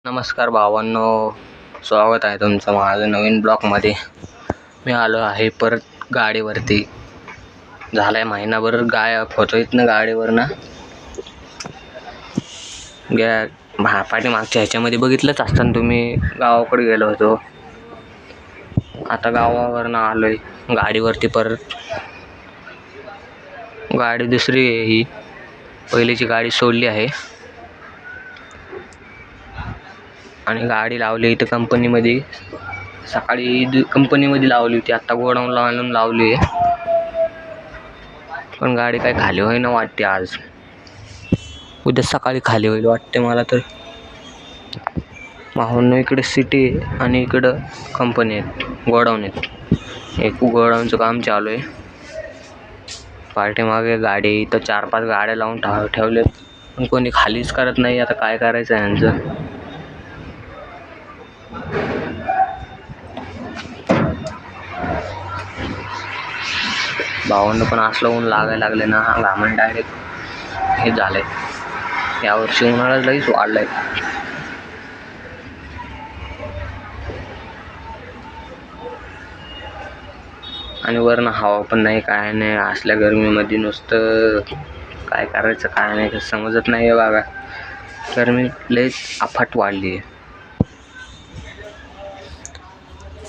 नमस्कार भावांनो, स्वागत आहे तुमचं माझं नवीन ब्लॉगमध्ये. मी आलो आहे परत गाडीवरती. झालाय महिनाभर गायब होतो इथनं गाडीवरनं. पाठीमागच्या ह्याच्यामध्ये बघितलंच असताना तुम्ही, गावाकडे गेलो होतो. आता गावावरनं आलोय गाडीवरती परत. गाडी दुसरी आहे ही, पहिलीची गाडी सोडली आहे आणि गाडी लावली इथं कंपनीमध्ये. सकाळी कंपनीमध्ये लावली होती, आत्ता गोडाऊनला आणून लावली आहे. पण गाडी काय खाली होईना वाटते आज. उद्या सकाळी खाली होईल वाटते मला तर. माहून इकडे सिटी आहे आणि इकडं कंपनी आहेत, गोडाऊन आहेत. एक गोडाऊनचं काम चालू आहे. पाठीमागे गाडी इथं 4-5 गाड्या लावून ठेवलेत, पण कोणी खालीच करत नाही. आता काय करायचं आहे यांचं. भावांना पण असलं ऊन लागायला लागले ना, घामण डायरेक्ट हे झालंय. यावर्षी उन्हाळा लईच वाढलाय. आणि वरनं हवा पण नाही, काय नाही. असल्या गरमीमध्ये नुसतं काय करायचं काय नाही समजत नाही आहे बघा. गरमी लईच अफाट वाढली आहे.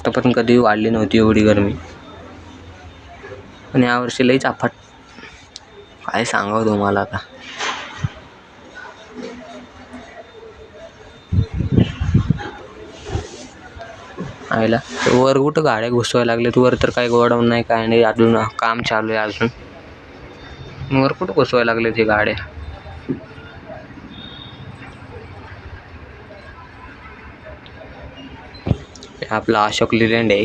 तर पण कधी वाढली नव्हती एवढी गरमी, पण यावर्षी लईच अफाट. काय सांगावं तुम्हाला आता. आयला वर कुठं गाड्या घुसवायला लागलेत. वर तर काय गोडाऊन नाही, काय नाही. अजून काम चालू आहे अजून. वर कुठं घुसवायला लागले ते गाड्या. आपला अशोक लेलँड आहे.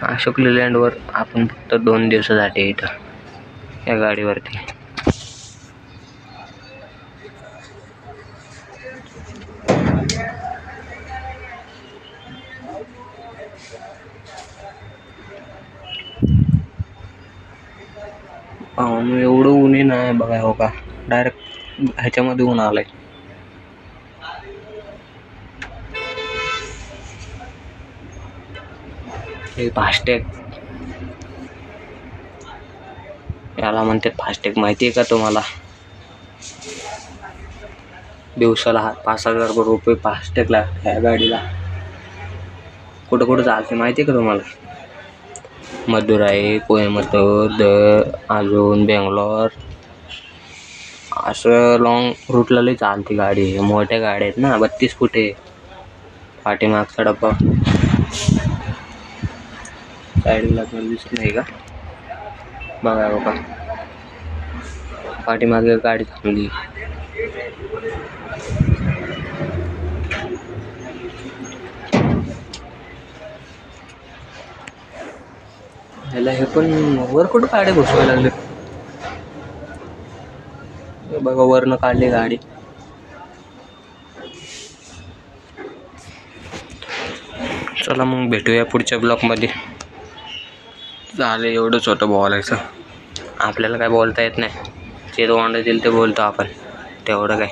अशोक लेलँडवर आपण फक्त 2 दिवसासाठी इथं या गाडीवरती. एवढं ऊन नाही बघा. हो का, डायरेक्ट ह्याच्यामध्ये ऊन आलंय. हे फास्टॅग, याला म्हणतात फास्टॅग. माहिती आहे का तुम्हाला? दिवसाला 5,000 रुपये फास्टॅग लागतात ह्या गाडीला. कुठं कुठं चालते माहिती आहे का तुम्हाला? मदुराई, कोयंबतूर, अजून बेंगलोर, असं लॉंग रूटला लई चालते गाडी. मोठ्या गाड्या आहेत ना, 32 फूट आहे पाठीमागचा डब्बा. साईडला दिसत नाही का बघा. बघा पाठीमागे गाडी थांबली. ह्याला हे पण वर कुठं गाड्या घुसवायला लागले बघा. वरनं काढली गाडी. चला मग भेटूया पुढच्या ब्लॉकमध्ये. झालं एवढंच होतं बोलायचं. आपल्याला काय बोलता येत नाही. जे तोंडात येईल ते बोलतो आपण, तेवढं काय.